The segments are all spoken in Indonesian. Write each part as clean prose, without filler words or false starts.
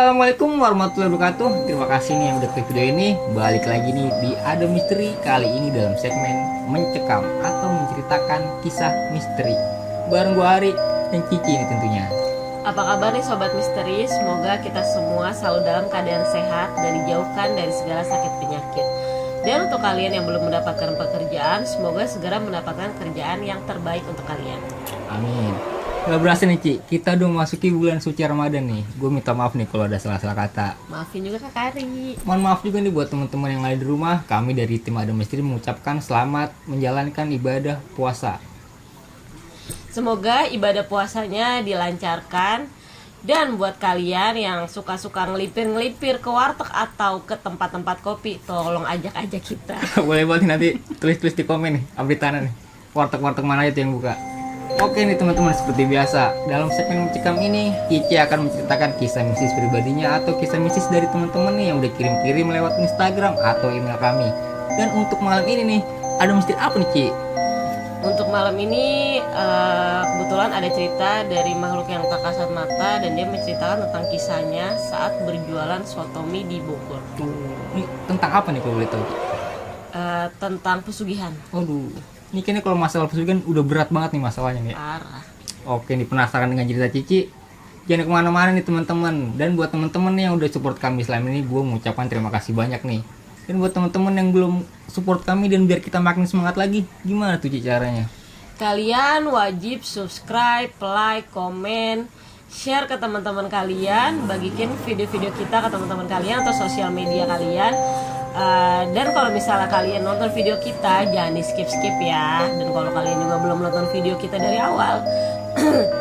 Assalamualaikum warahmatullahi wabarakatuh. Terima kasih nih yang udah klik video ini. Balik lagi nih di Ada Misteri. Kali ini dalam segmen mencekam atau menceritakan kisah misteri bareng gua Ari dan Cici ini tentunya. Apa kabar nih Sobat Misteri? Semoga kita semua selalu dalam keadaan sehat dan dijauhkan dari segala sakit penyakit. Dan untuk kalian yang belum mendapatkan pekerjaan, semoga segera mendapatkan kerjaan yang terbaik untuk kalian. Amin. Gak berasa nih Ci, kita udah memasuki bulan suci Ramadan nih. Gue minta maaf nih kalau ada salah-salah kata. Maafin juga Kak Ari. Mohon maaf juga nih buat teman-teman yang lain di rumah. Kami dari tim Ada Misteri mengucapkan selamat menjalankan ibadah puasa. Semoga ibadah puasanya dilancarkan. Dan buat kalian yang suka-suka ngelipir-ngelipir ke warteg atau ke tempat-tempat kopi, tolong ajak aja kita. Boleh banget nanti tulis-tulis di komen nih, updatean nih. Warteg-warteg mana itu yang buka. Oke nih teman-teman, seperti biasa dalam segmen mencekam ini Cici akan menceritakan kisah mistis pribadinya atau kisah mistis dari teman-teman nih yang udah kirim-kirim lewat Instagram atau email kami. Dan untuk malam ini nih, ada misteri apa nih Ci? Untuk malam ini kebetulan ada cerita dari makhluk yang tak kasat mata. Dan dia menceritakan tentang kisahnya saat berjualan sotomi di Bogor. Ini tentang apa nih kalau boleh tahu? Tentang pesugihan. Waduh, ini kayaknya kalau masalah pesugihan udah berat banget nih masalahnya nih. Parah. Oke nih, penasaran dengan cerita Cici? Jangan kemana-mana nih teman-teman. Dan buat teman-teman yang udah support kami selama ini, gue mengucapkan terima kasih banyak nih. Dan buat teman-teman yang belum support kami dan biar kita makin semangat lagi, gimana tuh Cici caranya? Kalian wajib subscribe, like, komen, share ke teman-teman kalian, bagikan video-video kita ke teman-teman kalian atau sosial media kalian. Dan kalau misalnya kalian nonton video kita, jangan di skip-skip ya. Dan kalau kalian juga belum nonton video kita dari awal,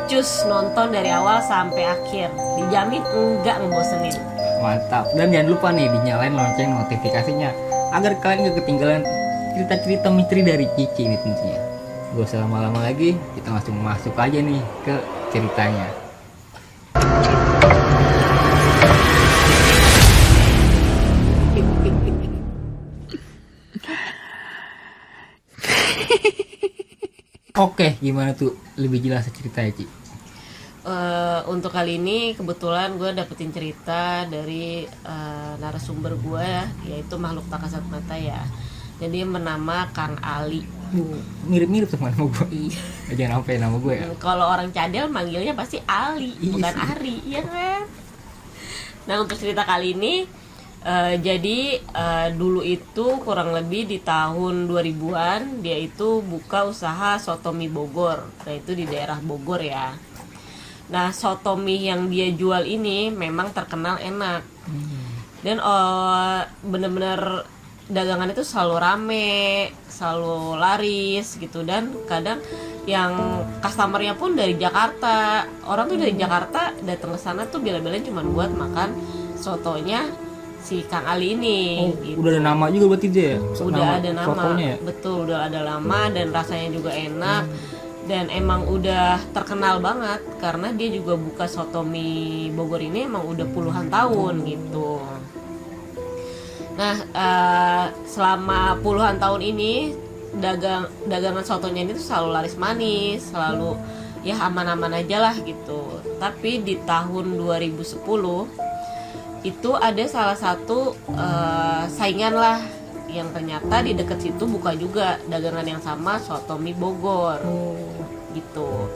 cus nonton dari awal sampai akhir, dijamin enggak ngebosenin. Mantap. Dan jangan lupa nih dinyalain lonceng notifikasinya agar kalian gak ketinggalan cerita-cerita misteri dari Cici ini tentunya. Gak usah lama-lama lagi, kita langsung masuk aja nih ke ceritanya. Oke, gimana tuh lebih jelas ceritanya Ci? Untuk kali ini kebetulan gue dapetin cerita dari narasumber gue, yaitu makhluk tak kasat mata ya. Jadi bernama Kang Ali. Mirip-mirip sama nama gue. Iya. Jangan sampai nama gue ya. Kalau orang cadel manggilnya pasti Ali, Iya bukan sih. Ari, ya kan? Nah, untuk cerita kali ini dulu itu kurang lebih di tahun 2000-an dia itu buka usaha sotomi Bogor, yaitu di daerah Bogor ya. Nah, sotomi yang dia jual ini memang terkenal enak. Dan bener-bener dagangan itu selalu rame, selalu laris gitu. Dan kadang yang customernya pun dari Jakarta. Orang tuh dari Jakarta datang ke sana tuh bela-belain cuma buat makan sotonya si Kang Ali ini. Oh, gitu. udah ada nama juga berarti dia ya? Udah ada nama, Sotonya ya? betul, udah ada nama dan rasanya juga enak. Dan emang udah terkenal banget karena dia juga buka sotomi Bogor ini emang udah puluhan tahun gitu. Nah, selama puluhan tahun ini dagangan sotonya ini tuh selalu laris manis, selalu ya aman-aman aja lah gitu. Tapi di tahun 2010 itu ada salah satu saingan lah yang ternyata di dekat situ buka juga dagangan yang sama, sotomi Bogor gitu.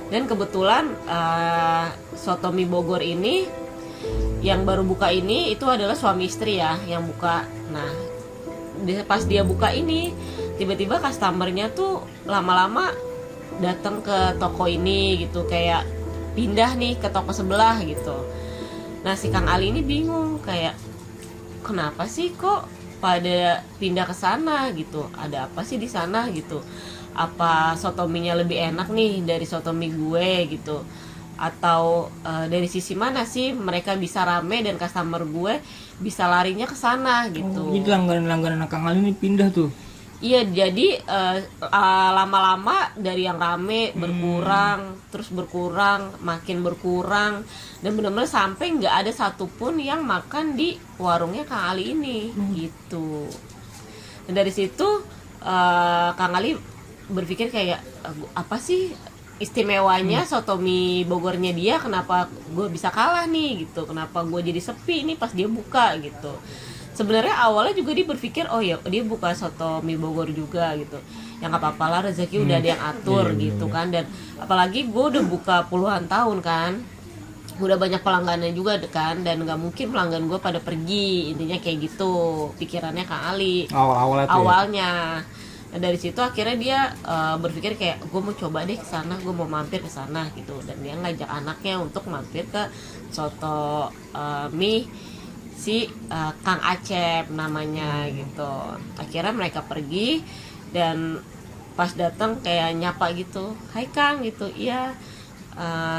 Dan kebetulan sotomi Bogor ini yang baru buka ini itu adalah suami istri ya yang buka. Nah, pas dia buka ini tiba-tiba customernya tuh lama-lama datang ke toko ini gitu, kayak pindah nih ke toko sebelah gitu. Nah, si Kang Ali ini bingung kayak kenapa sih kok pada pindah ke sana gitu, ada apa sih di sana gitu, apa sotominya lebih enak nih dari sotomi gue gitu, atau dari sisi mana sih mereka bisa rame dan customer gue bisa larinya ke sana gitu. Jadi langganan Kang Ali ini pindah tuh. Iya, jadi lama-lama dari yang rame berkurang, terus berkurang, makin berkurang, dan benar-benar sampai nggak ada satupun yang makan di warungnya Kang Ali ini, gitu. Dan dari situ Kang Ali berpikir kayak apa sih istimewanya soto mie Bogornya dia, kenapa gue bisa kalah nih gitu, kenapa gue jadi sepi nih pas dia buka gitu. Sebenarnya awalnya juga dia berpikir oh ya dia buka soto mie Bogor juga gitu, yang nggak apa-apa lah, rezeki udah ada yang atur gitu kan. Dan apalagi gue udah buka puluhan tahun kan, udah banyak pelanggannya juga kan, dan nggak mungkin pelanggan gue pada pergi, intinya kayak gitu pikirannya Kang Ali awalnya. Nah, dari situ akhirnya dia berpikir kayak gue mau coba deh ke sana, gue mau mampir ke sana gitu, dan dia ngajak anaknya untuk mampir ke soto mie si Kang Acep namanya gitu. Akhirnya mereka pergi, dan pas datang kayak nyapa gitu, hai Kang gitu, iya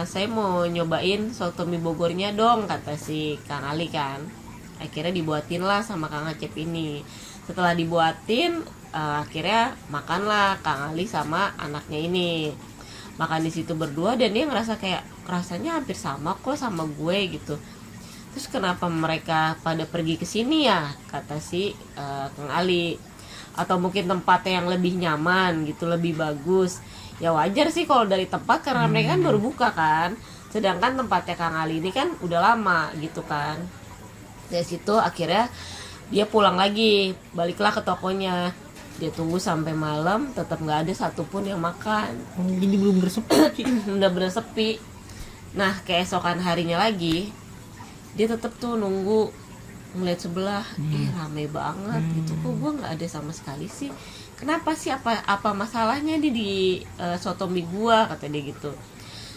saya mau nyobain soto mie Bogornya dong, kata si Kang Ali kan. Akhirnya dibuatin lah sama Kang Acep ini. Setelah dibuatin akhirnya makanlah Kang Ali sama anaknya ini, makan di situ berdua, dan dia ngerasa kayak rasanya hampir sama kok sama gue gitu. Terus kenapa mereka pada pergi ke sini ya, kata si Kang Ali. Atau mungkin tempatnya yang lebih nyaman gitu, lebih bagus. Ya wajar sih kalau dari tempat, karena mereka kan baru buka kan. Sedangkan tempatnya Kang Ali ini kan udah lama gitu kan. Dari situ akhirnya dia pulang lagi, baliklah ke tokonya. Dia tunggu sampai malam, tetap nggak ada satupun yang makan. Jadi belum sepi. Udah bener sepi. Nah keesokan harinya lagi, dia tetap tuh nunggu, ngeliat sebelah, rame banget gitu, kok gue nggak ada sama sekali sih, kenapa sih, apa masalahnya di soto mie gua, kata dia gitu.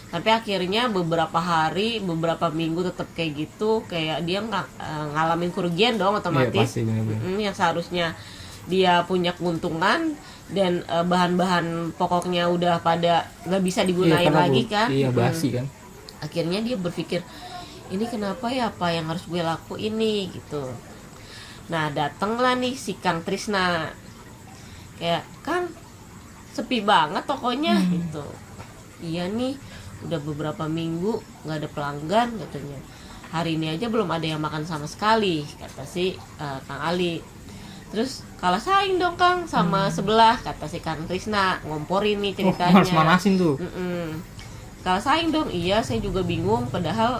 Sampai akhirnya beberapa hari, beberapa minggu tetap kayak gitu, kayak dia ngalamin kerugian dong otomatis. Iya, pasti, yang seharusnya dia punya keuntungan, dan bahan-bahan pokoknya udah pada nggak bisa digunain lagi kan. Iya, basi kan. Akhirnya dia berpikir, ini kenapa ya, apa yang harus gue lakuin nih gitu. Nah datanglah nih si Kang Trisna, kayak Kang sepi banget tokonya gitu. Iya nih udah beberapa minggu nggak ada pelanggan katanya, hari ini aja belum ada yang makan sama sekali, kata si Kang Ali. Terus kalah saing dong Kang sama sebelah, kata si Kang Trisna, ngomporin nih ceritanya. Harus manasin tuh. Kalau saing dong, iya saya juga bingung, padahal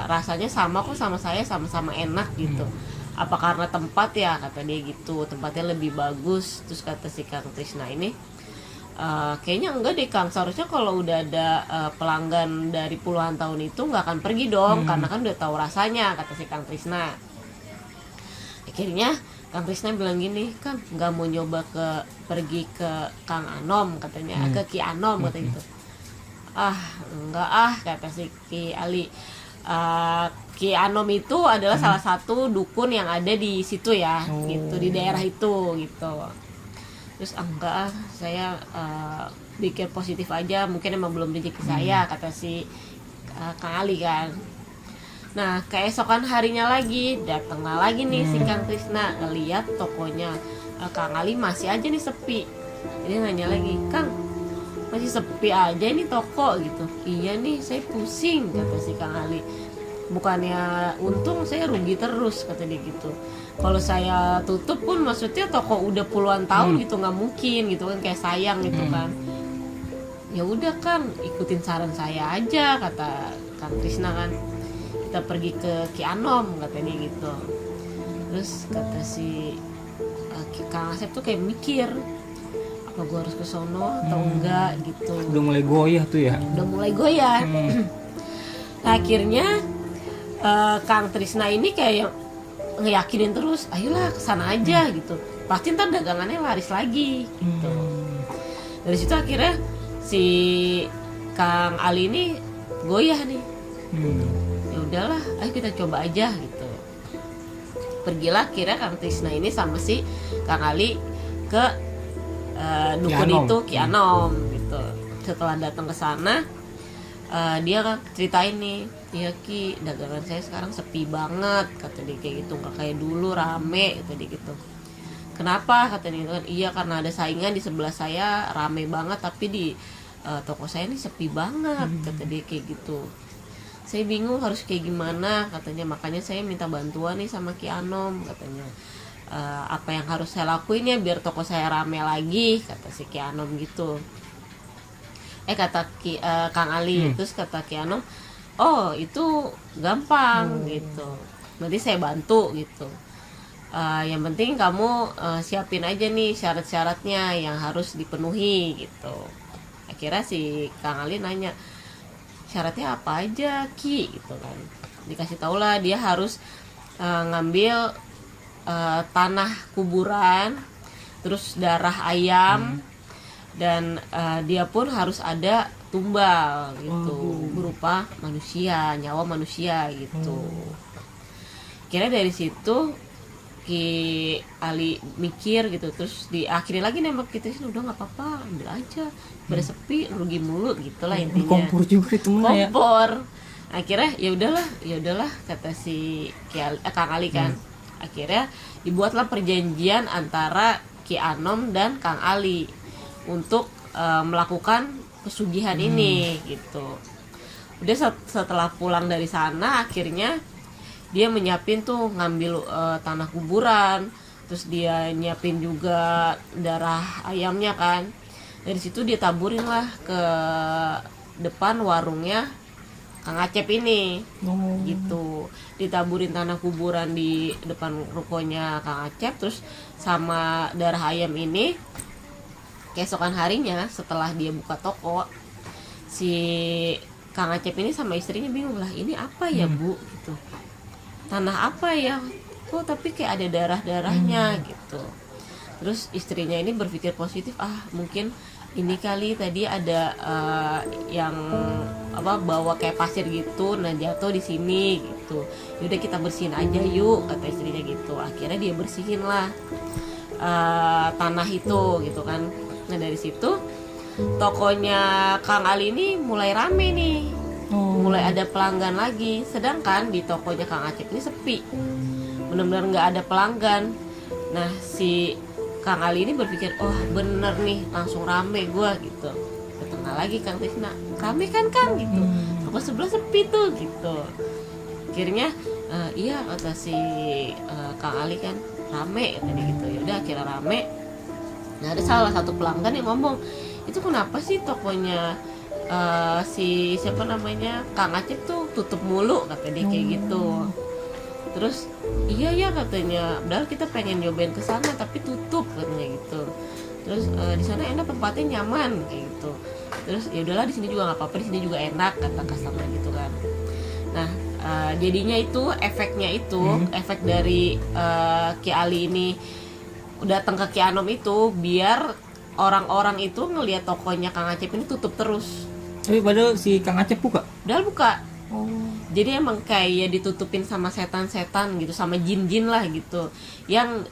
rasanya sama kok sama saya, sama-sama enak gitu. Apa karena tempat ya, kata dia gitu, tempatnya lebih bagus. Terus kata si Kang Trisna ini, kayaknya enggak deh Kang, seharusnya kalau udah ada pelanggan dari puluhan tahun itu nggak akan pergi dong, karena kan udah tahu rasanya, kata si Kang Trisna. Akhirnya Kang Trisna bilang gini, Kang nggak mau nyoba pergi ke Kang Anom, katanya, ke Ki Anom, kata gitu. Enggak kata si Ki Ali. Ki Anom itu adalah salah satu dukun yang ada di situ ya, gitu, di daerah itu gitu. Terus enggak, saya pikir positif aja, mungkin emang belum rezeki saya, kata si Kang Ali kan. Nah keesokan harinya lagi, datanglah lagi nih si Kang Trisna, ngeliat tokonya Kang Ali masih aja nih sepi. Jadi nanya lagi, Kang masih sepi aja ini toko gitu. Iya nih saya pusing, kata si Kang Ali. Bukannya untung, saya rugi terus, kata dia gitu. Kalau saya tutup pun maksudnya toko udah puluhan tahun gitu, nggak mungkin gitu kan, kayak sayang gitu kan. Ya udah Kang, ikutin saran saya aja, kata Kang Trisna kan. Kita pergi ke Ki Anom, kata dia gitu. Terus kata si Kang Asep tuh kayak mikir, apa gue harus ke sono atau enggak gitu. Udah mulai goyah tuh ya. Nah, akhirnya Kang Trisna ini kayak ngeyakinin terus, ayolah kesana aja gitu, pasti ntar dagangannya laris lagi gitu. Dari situ akhirnya si Kang Ali ini goyah nih. Ya udahlah, ayo kita coba aja gitu. Pergilah akhirnya Kang Trisna ini sama si Kang Ali ke dukun itu, Ki Anom gitu. Setelah datang ke sana, dia kan ceritain nih, iya Ki, dagangan saya sekarang sepi banget, kata dia kayak gitu, nggak kayak dulu rame, kata dia gitu. Kenapa, kata dia kan, iya karena ada saingan di sebelah saya rame banget, tapi di toko saya ini sepi banget, kata dia kayak gitu. Saya bingung harus kayak gimana, katanya, makanya saya minta bantuan nih sama Ki Anom, katanya. Apa yang harus saya lakuin ya biar toko saya rame lagi, kata si Ki Anom gitu. Kang Ali. Terus kata Ki Anom, oh itu gampang gitu, nanti saya bantu gitu. Yang penting kamu siapin aja nih syarat-syaratnya yang harus dipenuhi gitu. Akhirnya si Kang Ali nanya, syaratnya apa aja Ki gitu kan. Dikasih tau lah dia harus ngambil tanah kuburan, terus darah ayam, dan dia pun harus ada tumbal gitu, berupa manusia, nyawa manusia gitu. Kira dari situ Ki Ali mikir gitu, terus diakhiri lagi nembak kita sih, udah nggak apa-apa ambil aja, pada sepi rugi mulu gitulah intinya. Kompor juga itu mah ya. Kompor. Akhirnya ya udahlah kata si Kang Ali kan. Akhirnya dibuatlah perjanjian antara Ki Anom dan Kang Ali untuk melakukan pesugihan ini gitu. Udah setelah pulang dari sana akhirnya dia menyiapin tuh ngambil tanah kuburan, terus dia nyiapin juga darah ayamnya kan. Dari situ dia taburin lah ke depan warungnya Kang Acep ini gitu. Ditaburin tanah kuburan di depan rukonya Kang Acep, terus sama darah ayam ini. Keesokan harinya setelah dia buka toko, si Kang Acep ini sama istrinya bingung lah, ini apa ya Bu gitu, tanah apa ya kok tapi kayak ada darah-darahnya gitu. Terus istrinya ini berpikir positif, mungkin ini kali tadi ada yang bawa kayak pasir gitu, nah jatuh di sini gitu. Yaudah kita bersihin aja yuk kata istrinya gitu. Akhirnya dia bersihin lah tanah itu gitu kan. Nah dari situ tokonya Kang Ali ini mulai rame nih, mulai ada pelanggan lagi. Sedangkan di tokonya Kang Acep ini sepi, benar-benar nggak ada pelanggan. Nah si Kang Ali ini berpikir, oh bener nih, langsung rame gue gitu. Ketengah lagi Kang Tisna, rame kan Kang gitu, toko sebelah sepi tuh gitu. Akhirnya iya kata si Kang Ali kan, rame tadi gitu. Yaudah akhirnya rame. Nah ada salah satu pelanggan yang ngomong, itu kenapa sih tokonya si siapa namanya Kang Acep tuh tutup mulu, kata dia kayak gitu. Terus iya ya katanya, padahal kita pengen nyobain ke sana tapi tutup katanya gitu. Terus di sana enak, tempatnya nyaman kayak gitu. Terus ya udahlah di sini juga nggak apa-apa, di sini juga enak kata customer gitu kan. Nah jadinya itu efeknya itu efek dari Ki Ali ini datang ke Ki Anom itu biar orang-orang itu ngelihat tokonya Kang Acep ini tutup terus. Tapi padahal si Kang Acep buka. Padahal buka. Jadi emang kayak ditutupin sama setan-setan gitu, sama jin-jin lah gitu, yang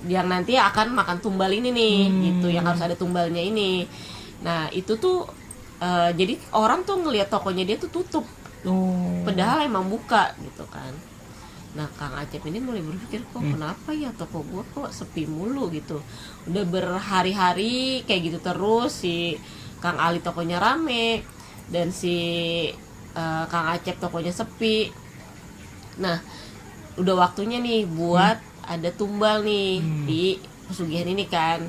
nanti akan makan tumbal ini nih gitu, yang harus ada tumbalnya ini. Nah itu tuh jadi orang tuh ngelihat tokonya dia tuh tutup, padahal emang buka gitu kan. Nah Kang Acep ini mulai berpikir, kok kenapa ya toko gua kok sepi mulu gitu. Udah berhari-hari kayak gitu terus, si Kang Ali tokonya rame dan si Kang Acep tokonya sepi. Nah udah waktunya nih buat ada tumbal nih di pesugihan ini kan.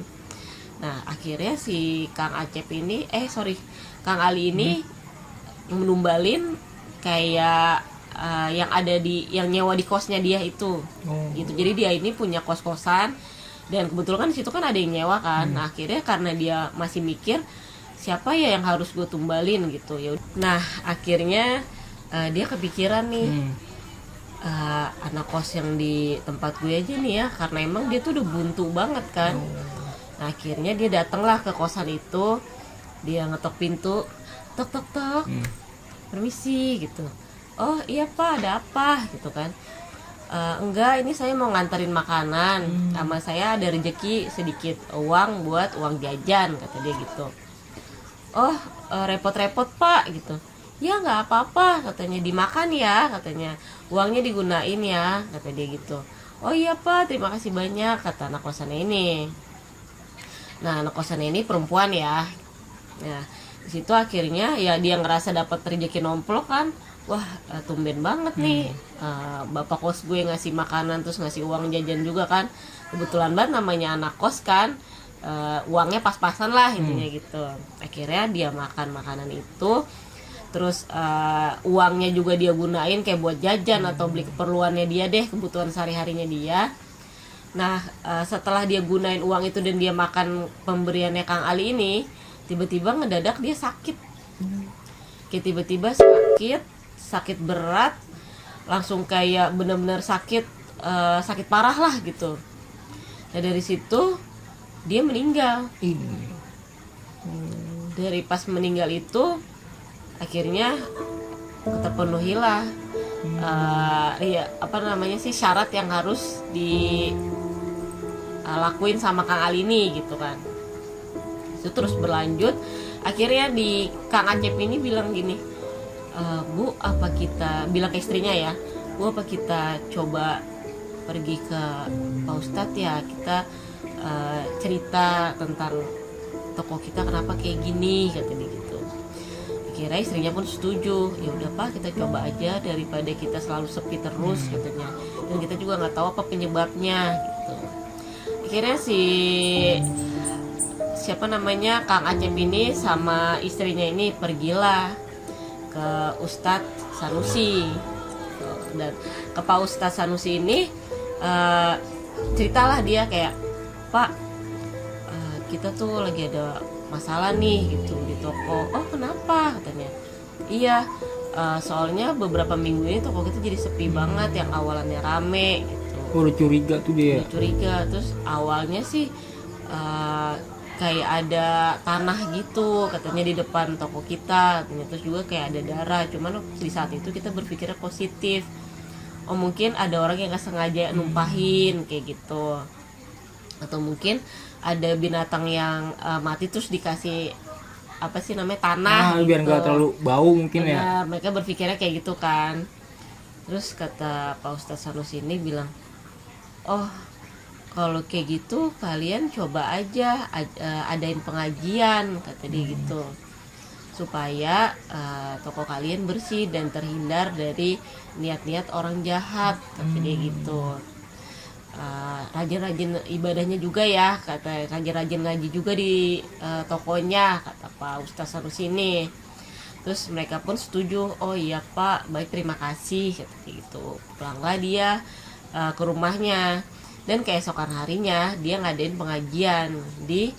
Nah akhirnya si Kang Acep ini Kang Ali ini menumbalin kayak yang ada yang nyewa di kosnya dia itu gitu. Jadi dia ini punya kos-kosan dan kebetulan kan di situ kan ada yang nyewa kan. Nah akhirnya karena dia masih mikir siapa ya yang harus gue tumbalin gitu ya. Nah akhirnya dia kepikiran nih, anak kos yang di tempat gue aja nih ya, karena emang dia tuh udah buntu banget kan. Nah akhirnya dia datanglah ke kosan itu, dia ngetok pintu, tok tok tok, permisi gitu. Oh iya Pak, ada apa gitu kan. Enggak, ini saya mau nganterin makanan, sama saya ada rezeki sedikit uang buat uang jajan kata dia gitu. Oh repot-repot Pak gitu. Ya nggak apa-apa katanya, dimakan ya katanya, uangnya digunain ya kata dia gitu. Oh iya Pak, terima kasih banyak kata anak kosannya ini. Nah anak kosannya ini perempuan ya. Nah di situ akhirnya ya dia ngerasa dapat rezeki nomplok kan. Wah tumben banget nih, bapak kos gue ngasih makanan terus ngasih uang jajan juga kan. Kebetulan banget namanya anak kos kan. uangnya pas-pasan lah intinya gitu. Akhirnya dia makan makanan itu, terus uangnya juga dia gunain kayak buat jajan atau beli keperluannya dia deh, kebutuhan sehari-harinya dia. Nah setelah dia gunain uang itu dan dia makan pemberiannya Kang Ali ini, tiba-tiba ngedadak dia sakit. Kayak tiba-tiba sakit berat, langsung kayak benar-benar sakit parah lah gitu. Nah dari situ dia meninggal. Dari pas meninggal itu akhirnya terpenuhilah syarat yang harus dilakuin sama Kang Ali ini gitu kan. Itu terus berlanjut, akhirnya di Kang Acep ini bilang gini, Bu, apa kita bilang ke istrinya ya, Bu, apa kita coba pergi ke Pak Ustadz ya, kita cerita tentang toko kita kenapa kayak gini, kata dia gitu. Akhirnya istrinya pun setuju, ya udah Pak, kita coba aja daripada kita selalu sepi terus katanya, dan kita juga nggak tahu apa penyebabnya gitu. Akhirnya Kang Acep ini sama istrinya ini pergilah ke Ustadz Sanusi. Dan ke Pak Ustadz Sanusi ini ceritalah dia kayak, Pak, kita tuh lagi ada masalah nih gitu di toko. Oh kenapa, katanya. Iya, soalnya beberapa minggu ini toko kita jadi sepi banget, yang awalannya rame gitu. Oh, udah curiga tuh dia. Udah curiga. Terus awalnya sih kayak ada tanah gitu katanya di depan toko kita, terus juga kayak ada darah. Cuman di saat itu kita berpikirnya positif, oh mungkin ada orang yang nggak sengaja numpahin kayak gitu, atau mungkin ada binatang yang mati terus dikasih tanah gitu. Biar nggak terlalu bau mungkin. Benar, ya mereka berpikirnya kayak gitu kan. Terus kata Pak Ustadz Sanusi ini bilang, oh kalau kayak gitu kalian coba aja adain pengajian, kata dia gitu, supaya toko kalian bersih dan terhindar dari niat-niat orang jahat, kata dia gitu. Rajin-rajin ibadahnya juga ya, kata, rajin-rajin ngaji juga di tokonya, kata Pak Ustadz Sanusi ini. Terus mereka pun setuju, oh iya Pak, baik, terima kasih, kata dia gitu. Pulanglah dia ke rumahnya. Dan keesokan harinya dia ngadain pengajian di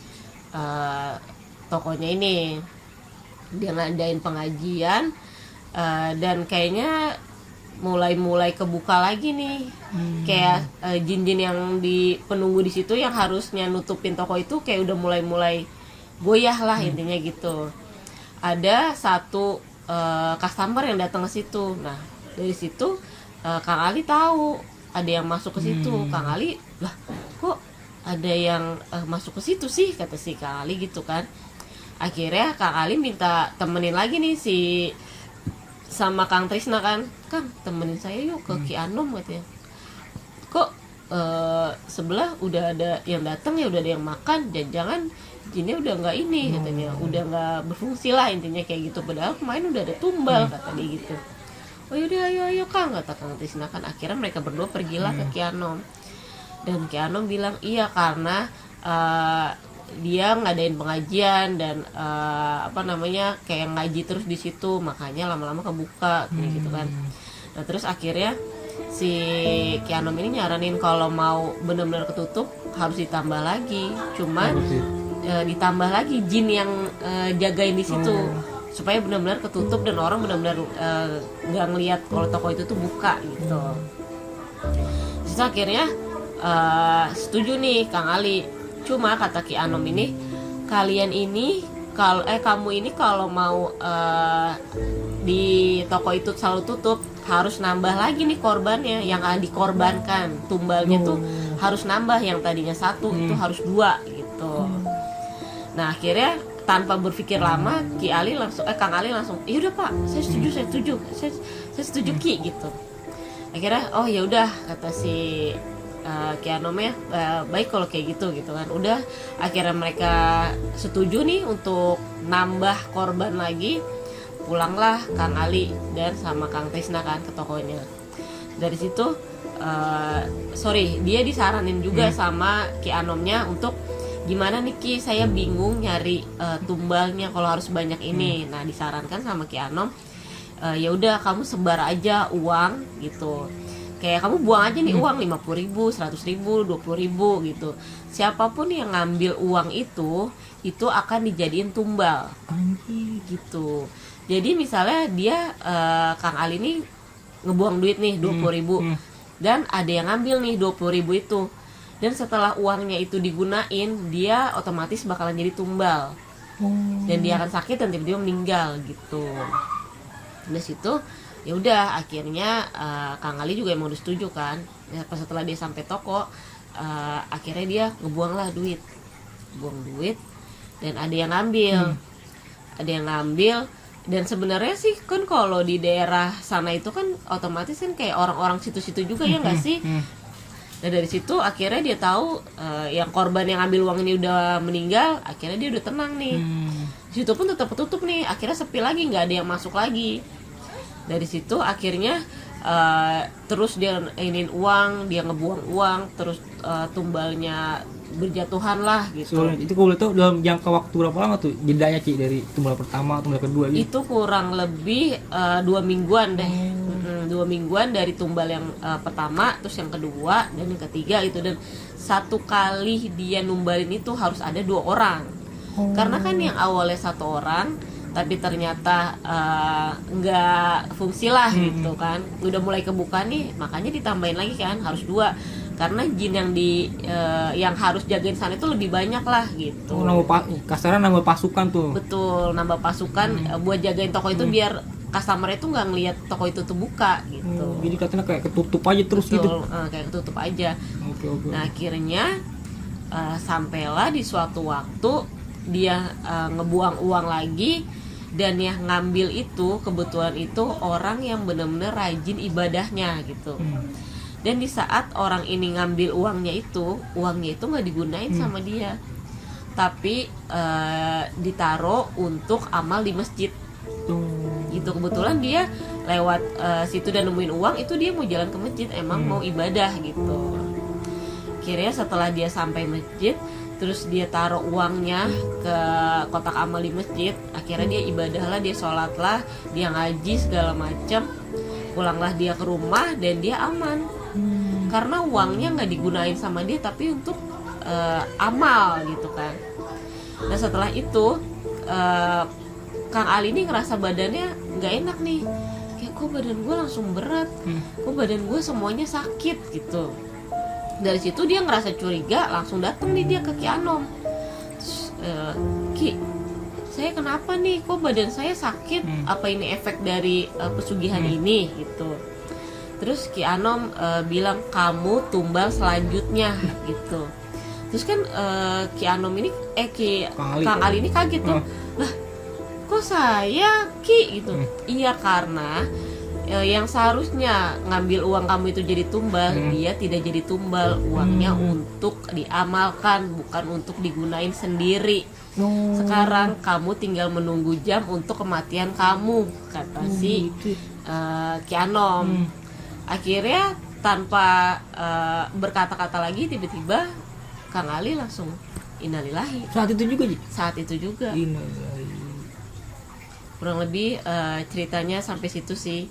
tokonya ini. Dia ngadain pengajian dan kayaknya mulai kebuka lagi nih. Kayak jin-jin yang di penunggu di situ yang harusnya nutupin toko itu kayak udah mulai goyah lah intinya gitu. Ada satu customer yang datang ke situ. Nah dari situ Kang Ali tahu ada yang masuk ke situ. Kang Ali, lah kok ada yang masuk ke situ sih, kata si Kang Ali gitu kan. Akhirnya Kang Ali minta temenin lagi nih sama Kang Trisna kan, Kang temenin saya yuk ke Ki Anom, katanya. Kok sebelah udah ada yang datang ya, udah ada yang makan, jangan jinnya udah nggak ini, katanya, udah nggak berfungsi lah intinya kayak gitu. Padahal kemarin udah ada tumbal, kata dia gitu. Oh yaudah ayo Kang, kata Kang Tisna kan. Akhirnya mereka berdua pergilah ke Ki Anom. Dan Ki Anom bilang iya karena dia ngadain pengajian dan kayak ngaji terus di situ, makanya lama-lama kebuka gitu kan. Nah terus akhirnya si Ki Anom ini nyaranin kalau mau benar-benar ketutup harus ditambah lagi, cuman ditambah lagi jin yang jagain di situ. Supaya benar-benar ketutup dan orang benar-benar nggak ngelihat kalau toko itu tuh buka gitu. Terus akhirnya setuju nih Kang Ali. Cuma kata Ki Anom ini, kamu ini kalau mau di toko itu selalu tutup harus nambah lagi nih korbannya yang dikorbankan, tumbalnya tuh harus nambah, yang tadinya 1 itu harus 2 gitu. Nah akhirnya tanpa berpikir lama Kang Ali langsung, iya udah Pak, saya setuju Ki gitu. Akhirnya oh ya udah, kata si Ki Anom ya, baik kalau kayak gitu kan. Udah akhirnya mereka setuju nih untuk nambah korban lagi. Pulanglah Kang Ali dan sama Kang Tisna kan ke tokonya. Dari situ dia disaranin juga sama Ki Anomnya untuk gimana nih Ki, saya bingung nyari tumbalnya kalau harus banyak ini. Nah disarankan sama Ki Anom, ya udah kamu sebar aja uang gitu, kayak kamu buang aja nih uang 50.000, 100.000, 20.000 gitu. Siapapun yang ngambil uang itu akan dijadiin tumbal gitu. Jadi misalnya dia Kang Ali ini ngebuang duit nih 20.000, dan ada yang ngambil nih 20.000 itu, dan setelah uangnya itu digunain, dia otomatis bakalan jadi tumbal, dan dia akan sakit dan tiba-tiba meninggal gitu. Dari situ ya udah akhirnya Kang Ali juga emang udah setuju kan ya, pas setelah dia sampai toko akhirnya dia buang duit, dan ada yang ngambil. Dan sebenarnya sih kan kalau di daerah sana itu kan otomatis kan kayak orang-orang situ-situ juga ya nggak sih. Nah dari situ akhirnya dia tahu yang korban yang ambil uang ini udah meninggal, akhirnya dia udah tenang nih. Situ pun tetap tutup nih, akhirnya sepi lagi, nggak ada yang masuk lagi. Dari situ akhirnya terus dia ingin uang, dia ngebuang uang, terus tumbalnya berjatuhan lah gitu. So, itu kalau boleh tahu dalam jangka waktu berapa lama tuh jedanya Ci dari tumbal pertama, tumbal kedua gitu? Itu kurang lebih 2 mingguan deh. 2 mingguan dari tumbal yang pertama, terus yang kedua dan yang ketiga itu. Dan satu kali dia numbalin itu harus ada 2 orang. Karena kan yang awalnya 1 orang tapi ternyata nggak fungsi lah gitu kan, udah mulai kebuka nih, makanya ditambahin lagi kan harus 2, karena jin yang harus jagain sana itu lebih banyak lah gitu. Kasarnya nambah pasukan tuh. Betul, nambah pasukan buat jagain toko itu biar customer itu nggak ngelihat toko itu tuh buka gitu. Jadi katanya kayak ketutup aja terus. Betul, gitu. Kayak ketutup aja. Okay. Nah akhirnya sampailah di suatu waktu dia ngebuang uang lagi, dan yang ngambil itu kebetulan itu orang yang benar-benar rajin ibadahnya gitu. Dan di saat orang ini ngambil uangnya itu nggak digunain sama dia, tapi ditaruh untuk amal di masjid. Gitu, kebetulan dia lewat situ dan nemuin uang itu, dia mau jalan ke masjid, emang mau ibadah gitu. Akhirnya setelah dia sampai masjid, terus dia taruh uangnya ke kotak amal di masjid, akhirnya dia ibadah lah, dia sholat lah, dia ngaji segala macam, pulanglah dia ke rumah dan dia aman. Karena uangnya nggak digunain sama dia, tapi untuk amal gitu kan. Nah setelah itu Kang Ali ini ngerasa badannya nggak enak nih, kayak kok badan gue langsung berat, kok badan gue semuanya sakit gitu. Dari situ dia ngerasa curiga, langsung datang nih dia ke Ki Anom. Ki, saya kenapa nih, kok badan saya sakit, apa ini efek dari pesugihan ini gitu. Terus Ki Anom bilang kamu tumbal selanjutnya gitu. Terus kan Ki Anom ini Kang Ali ini kaget tuh. Lah kok saya Ki gitu. Iya karena yang seharusnya ngambil uang kamu itu jadi tumbal, dia tidak jadi tumbal, uangnya untuk diamalkan, bukan untuk digunain sendiri. Sekarang kamu tinggal menunggu jam untuk kematian kamu, kata si Ki Anom. Akhirnya tanpa berkata-kata lagi, tiba-tiba Kang Ali langsung innalillahi. Saat itu juga Ji? Saat itu juga. Innalillahi. Kurang lebih ceritanya sampai situ sih.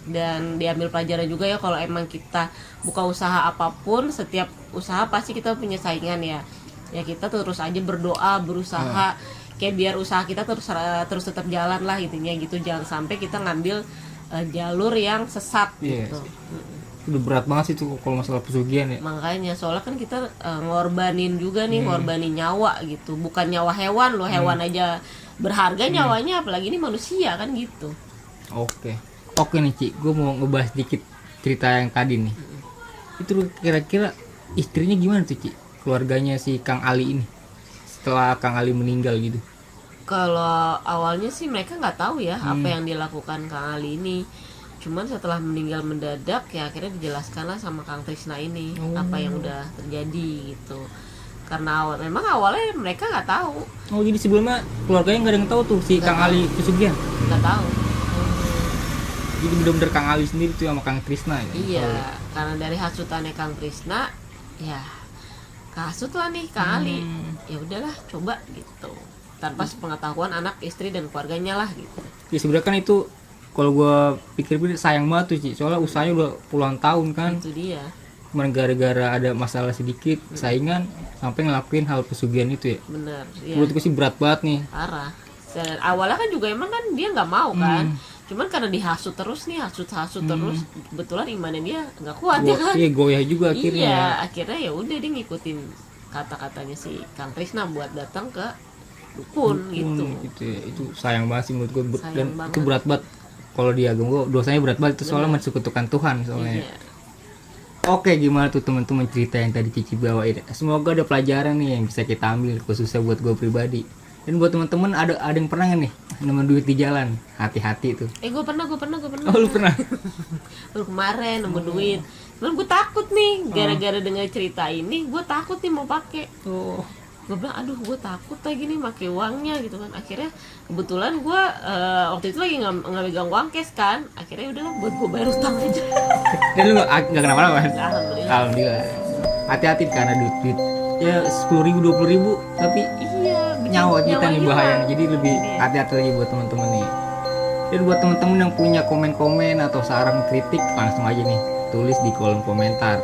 Dan diambil pelajaran juga ya, kalau emang kita buka usaha apapun, setiap usaha pasti kita punya saingan ya kita terus aja berdoa, berusaha kayak biar usaha kita terus tetap jalan lah intinya gitu. Jangan sampai kita ngambil jalur yang sesat gitu. Udah berat banget sih tuh kalau masalah pesugihan ya. Makanya soalnya kan kita ngorbanin juga nih, ngorbanin nyawa gitu, bukan nyawa hewan loh. Hewan aja berharga nyawanya, apalagi ini manusia kan gitu. Oke nih Ci, gue mau ngebahas dikit cerita yang tadi nih. Itu kira-kira istrinya gimana tuh Ci, keluarganya si Kang Ali ini setelah Kang Ali meninggal gitu? Kalau awalnya sih mereka nggak tahu ya apa yang dilakukan Kang Ali ini. Cuman setelah meninggal mendadak ya akhirnya dijelaskan lah sama Kang Trisna ini apa yang udah terjadi gitu. Karena memang awalnya mereka nggak tahu. Jadi sebelumnya keluarganya nggak ada yang tahu tuh si Kang Ali pesugihan? Nggak tahu. Jadi bener-bener Kang Ali sendiri tuh sama Kang Trisna ya? Iya, karena dari hasutannya Kang Trisna ya kasut lah nih kali. Ya udahlah coba gitu, tanpa sepengetahuan anak, istri dan keluarganya lah gitu. Ya sebenarnya kan itu kalau gua pikir-pikir sayang banget tuh Ci, soalnya usahanya udah puluhan tahun kan, Itu dia. cuman gara-gara ada masalah sedikit saingan sampai ngelakuin hal pesugihan itu ya. Bener ya, Menurut gua sih berat banget nih. parah. Dan awalnya kan juga emang kan dia nggak mau kan, cuman karena dihasut terus nih, hasut terus, kebetulan imannya dia nggak kuat ya kan. Iya goyah juga akhirnya. Iya, akhirnya ya udah dia ngikutin kata-katanya si Kang Krisna buat datang ke dukun gitu. Gitu ya. Itu sayang banget sih menurut gue. Sayang Dan banget. itu berat banget kalau di agama gue, dosanya berat banget itu soalnya mensekutukan Tuhan soalnya. Iya. Oke, gimana tuh teman-teman cerita yang tadi Cici bawain? Semoga ada pelajaran nih yang bisa kita ambil khususnya buat gue pribadi. Dan buat teman-teman ada yang pernah nggak nih nemu duit di jalan? Hati-hati tuh. Gue pernah. Oh lu pernah? Baru kemarin nemu duit. Cuman gue takut nih, gara-gara dengar cerita ini, gue takut nih mau pakai. Oh. Gue bilang, aduh gue takut lagi nih pakai uangnya gitu kan. Akhirnya kebetulan gue waktu itu lagi nggak megang uang cash kan. Akhirnya udahlah buat gue bayar utang aja. Dan lu nggak kenapa-napa kan? Alhamdulillah. Alhamdulillah. Hati-hati karena duit ya 10.000 20.000 tapi Iya, bikin nyawa kita nih hilang. bahaya. Jadi lebih hati-hati lagi buat teman-teman nih. Dan buat teman-teman yang punya komen-komen atau saran kritik langsung aja nih tulis di kolom komentar.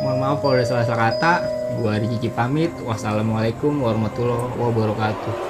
Mohon maaf kalau ada salah-salah kata. Gua Cici pamit. Wassalamualaikum warahmatullahi wabarakatuh.